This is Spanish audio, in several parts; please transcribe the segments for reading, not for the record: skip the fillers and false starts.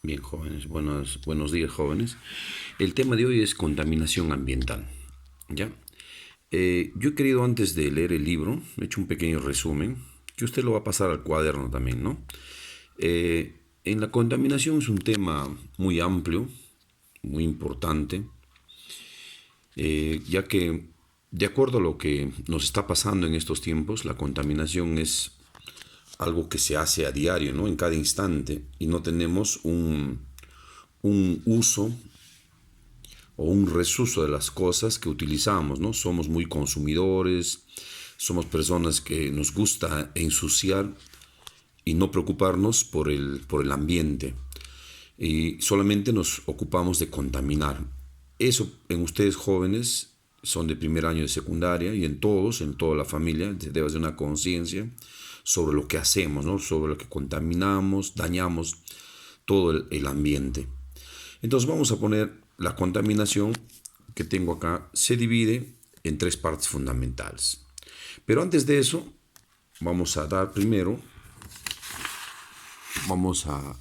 Bien, jóvenes, buenos días, jóvenes. El tema de hoy es contaminación ambiental. ¿Ya? Yo he querido, antes de leer el libro, he hecho un pequeño resumen, que usted lo va a pasar al cuaderno también, ¿no? En la contaminación es un tema muy amplio, muy importante, ya que, de acuerdo a lo que nos está pasando en estos tiempos, la contaminación es algo que se hace a diario, ¿no? En cada instante, y no tenemos un uso o un resuso de las cosas que utilizamos, ¿no? Somos muy consumidores, somos personas que nos gusta ensuciar y no preocuparnos por el ambiente. Y solamente nos ocupamos de contaminar. Eso en ustedes jóvenes son de primer año de secundaria y en todos, en toda la familia, debe haber una conciencia sobre lo que hacemos, ¿no? Sobre lo que contaminamos, dañamos todo el ambiente. Entonces vamos a poner la contaminación que tengo acá, se divide en tres partes fundamentales. Pero antes de eso, vamos a dar primero, vamos a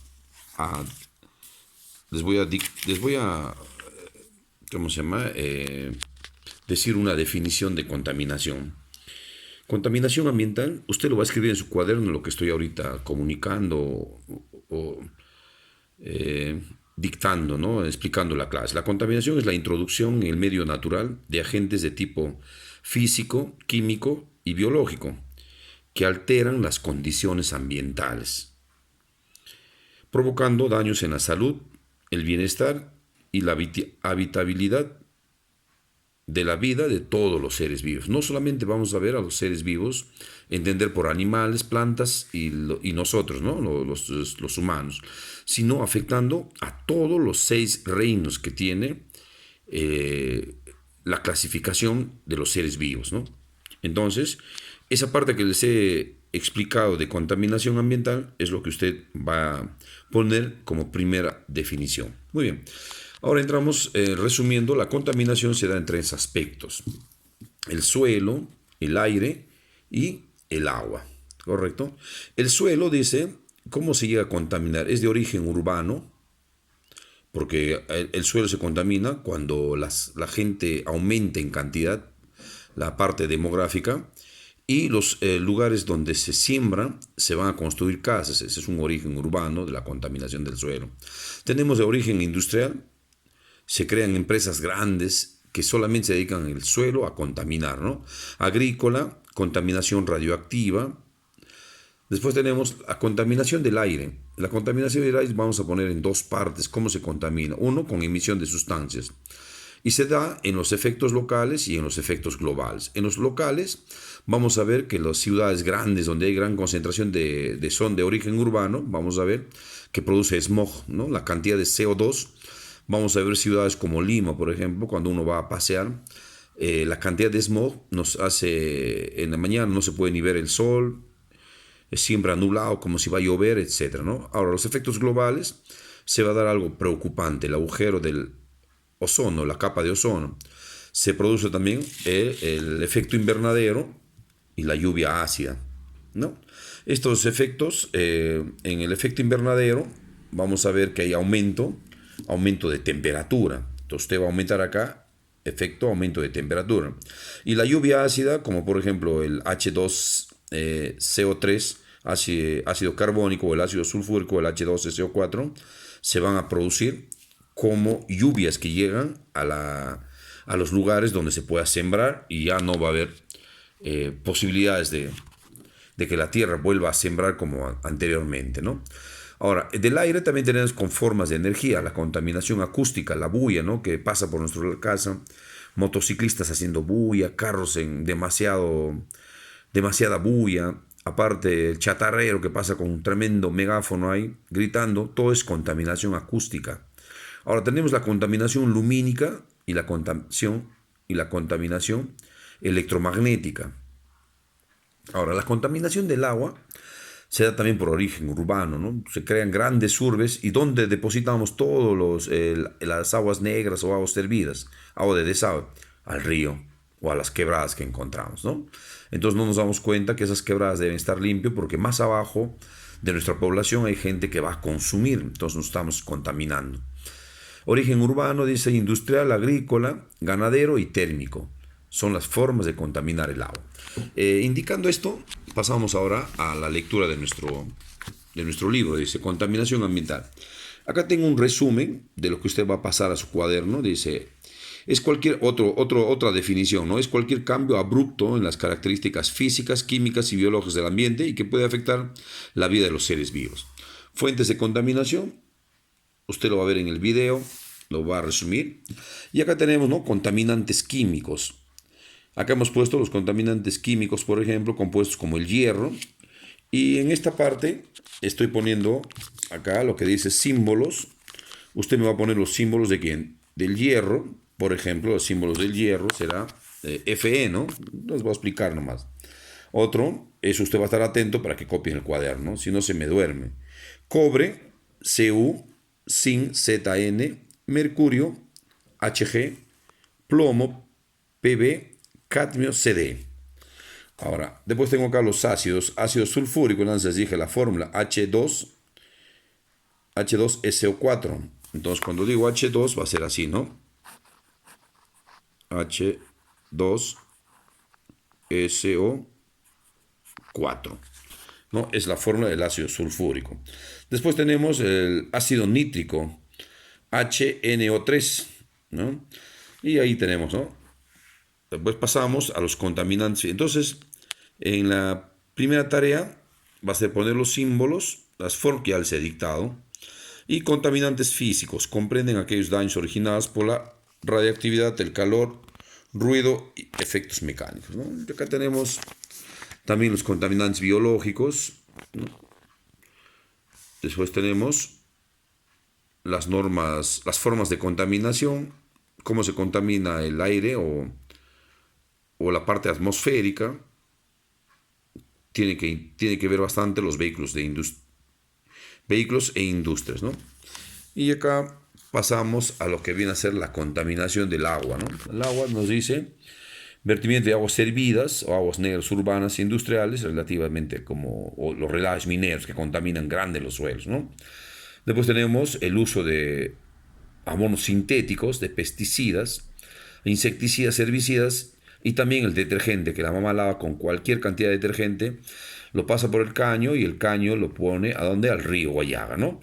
les voy a, ¿cómo se llama? Decir una definición de contaminación. Contaminación ambiental, usted lo va a escribir en su cuaderno, lo que estoy ahorita comunicando o dictando, ¿no? Explicando la clase. La contaminación es la introducción en el medio natural de agentes de tipo físico, químico y biológico que alteran las condiciones ambientales, provocando daños en la salud, el bienestar y la habitabilidad de la vida de todos los seres vivos. No solamente vamos a ver a los seres vivos, entender por animales, plantas y nosotros, ¿no? Los humanos, sino afectando a todos los seis reinos que tiene eh, la clasificación de los seres vivos, ¿no? Entonces, esa parte que les he explicado de contaminación ambiental es lo que usted va a poner como primera definición. Muy bien. Ahora entramos, resumiendo, la contaminación se da en tres aspectos: el suelo, el aire y el agua. ¿Correcto? El suelo dice, ¿cómo se llega a contaminar? Es de origen urbano, porque el suelo se contamina cuando la gente aumenta en cantidad, la parte demográfica, y los lugares donde se siembra se van a construir casas. Ese es un origen urbano de la contaminación del suelo. Tenemos de origen industrial, se crean empresas grandes que solamente se dedican el suelo a contaminar, ¿no? Agrícola, contaminación radioactiva. Después tenemos la contaminación del aire. La contaminación del aire vamos a poner en dos partes cómo se contamina. Uno, con emisión de sustancias. Y se da en los efectos locales y en los efectos globales. En los locales vamos a ver que las ciudades grandes donde hay gran concentración son de origen urbano, vamos a ver que produce smog, ¿no? La cantidad de CO2. Vamos a ver ciudades como Lima, por ejemplo, cuando uno va a pasear, la cantidad de smog nos hace, en la mañana no se puede ni ver el sol, es siempre nublado, como si va a llover, etcétera, ¿no? Ahora, los efectos globales, se va a dar algo preocupante: el agujero del ozono, la capa de ozono. Se produce también el efecto invernadero y la lluvia ácida, ¿no? Estos efectos, en el efecto invernadero, vamos a ver que hay aumento de temperatura. Entonces usted va a aumentar acá, efecto aumento de temperatura. Y la lluvia ácida, como por ejemplo el H2CO3, ácido carbónico, o el ácido sulfúrico, el H2SO4, se van a producir como lluvias que llegan a los lugares donde se pueda sembrar, y ya no va a haber posibilidades de que la tierra vuelva a sembrar como anteriormente, ¿no? Ahora, del aire también tenemos con formas de energía: la contaminación acústica, la bulla, ¿no? Que pasa por nuestra casa, motociclistas haciendo bulla, carros en demasiada bulla, aparte el chatarrero que pasa con un tremendo megáfono ahí gritando, todo es contaminación acústica. Ahora tenemos la contaminación lumínica y la contaminación electromagnética. Ahora, la contaminación del agua se da también por origen urbano, ¿no? Se crean grandes urbes y donde depositamos todos las aguas negras o aguas hervidas, agua de desagüe, al río o a las quebradas que encontramos, ¿no? Entonces no nos damos cuenta que esas quebradas deben estar limpias, porque más abajo de nuestra población hay gente que va a consumir, entonces nos estamos contaminando. Origen urbano, dice industrial, agrícola, ganadero y térmico. Son las formas de contaminar el agua. Indicando esto, pasamos ahora a la lectura de nuestro libro. Dice contaminación ambiental. Acá tengo un resumen de lo que usted va a pasar a su cuaderno. Dice, es cualquier otra definición, ¿no? Es cualquier cambio abrupto en las características físicas, químicas y biológicas del ambiente y que puede afectar la vida de los seres vivos. Fuentes de contaminación, usted lo va a ver en el video, lo va a resumir. Y acá tenemos, ¿no?, contaminantes químicos. Acá hemos puesto los contaminantes químicos, por ejemplo, compuestos como el hierro. Y en esta parte estoy poniendo acá lo que dice símbolos. Usted me va a poner los símbolos de quién, del hierro. Por ejemplo, los símbolos del hierro será Fe, ¿no? Les voy a explicar nomás. Otro, eso usted va a estar atento para que copien el cuaderno, si no se me duerme. Cobre, Cu, zinc, Zn, mercurio, Hg, plomo, Pb, cadmio, Cd. Ahora, después tengo acá los ácidos. Ácido sulfúrico, entonces dije la fórmula H2SO4. Entonces, cuando digo H2 va a ser así, ¿no? H2SO4, ¿no? Es la fórmula del ácido sulfúrico. Después tenemos el ácido nítrico, HNO3, ¿no? Y ahí tenemos, ¿no? Después pasamos a los contaminantes. Entonces, en la primera tarea va a ser poner los símbolos, las formas que ya les he dictado. Y contaminantes físicos comprenden aquellos daños originados por la radiactividad, el calor, ruido y efectos mecánicos, ¿no? Acá tenemos también los contaminantes biológicos, ¿no? Después tenemos las normas, las formas de contaminación, cómo se contamina el aire o la parte atmosférica. Tiene que ver bastante los vehículos e industrias, ¿no? Y acá pasamos a lo que viene a ser la contaminación del agua, ¿no? El agua nos dice vertimiento de aguas servidas o aguas negras urbanas e industriales, relativamente como los relaves mineros que contaminan grandes los suelos, ¿no? Después tenemos el uso de abonos sintéticos, de pesticidas, insecticidas, herbicidas y también el detergente, que la mamá lava con cualquier cantidad de detergente, lo pasa por el caño y el caño lo pone ¿a dónde? Al río Guayaga, ¿no?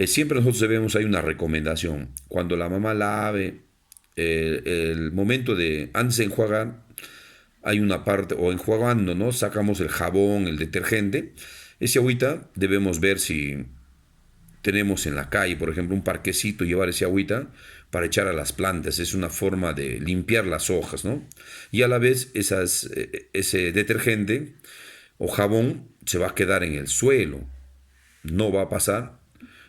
Siempre nosotros debemos, hay una recomendación, cuando la mamá lave, el momento de, antes de enjuagar, hay una parte, o enjuagando, ¿no? Sacamos el jabón, el detergente, ese agüita debemos ver si tenemos en la calle, por ejemplo, un parquecito, llevar ese agüita para echar a las plantas, es una forma de limpiar las hojas, ¿no? Y a la vez ese detergente o jabón se va a quedar en el suelo, no va a pasar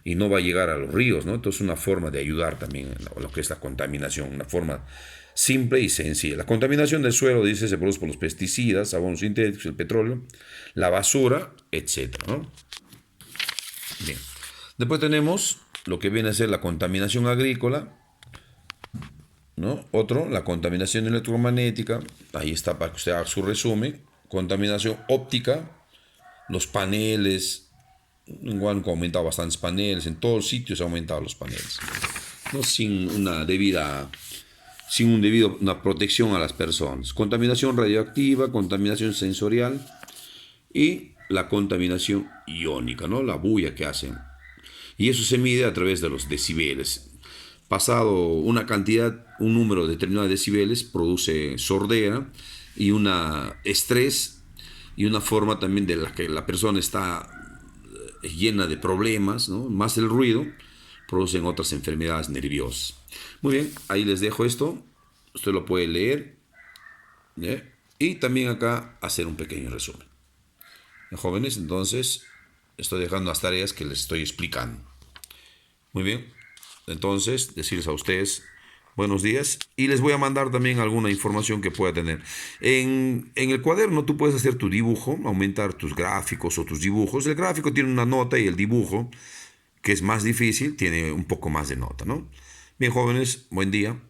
y no va a llegar a los ríos, ¿no? Entonces una forma de ayudar también a lo que es la contaminación, una forma simple y sencilla. La contaminación del suelo, dice, se produce por los pesticidas, abonos sintéticos, el petróleo, la basura, etc., ¿no? Bien. Después tenemos lo que viene a ser la contaminación agrícola, ¿no? Otro, la contaminación electromagnética, ahí está para que usted haga su resumen. Contaminación óptica, los paneles, igual han aumentado bastantes paneles, en todos sitios han aumentado los paneles, ¿no? Sin una protección a las personas. Contaminación radioactiva, contaminación sensorial y la contaminación iónica, ¿no? La bulla que hacen. Y eso se mide a través de los decibeles. Pasado una cantidad, un número determinado de decibeles, produce sordera y un estrés y una forma también de la que la persona está llena de problemas, ¿no? Más el ruido, producen otras enfermedades nerviosas. Muy bien, ahí les dejo esto. Usted lo puede leer, ¿ya? Y también acá hacer un pequeño resumen. Jóvenes, entonces estoy dejando las tareas que les estoy explicando. Muy bien, entonces decirles a ustedes buenos días y les voy a mandar también alguna información que pueda tener. En el cuaderno tú puedes hacer tu dibujo, aumentar tus gráficos o tus dibujos. El gráfico tiene una nota y el dibujo, que es más difícil, tiene un poco más de nota, ¿no? Bien, jóvenes, buen día.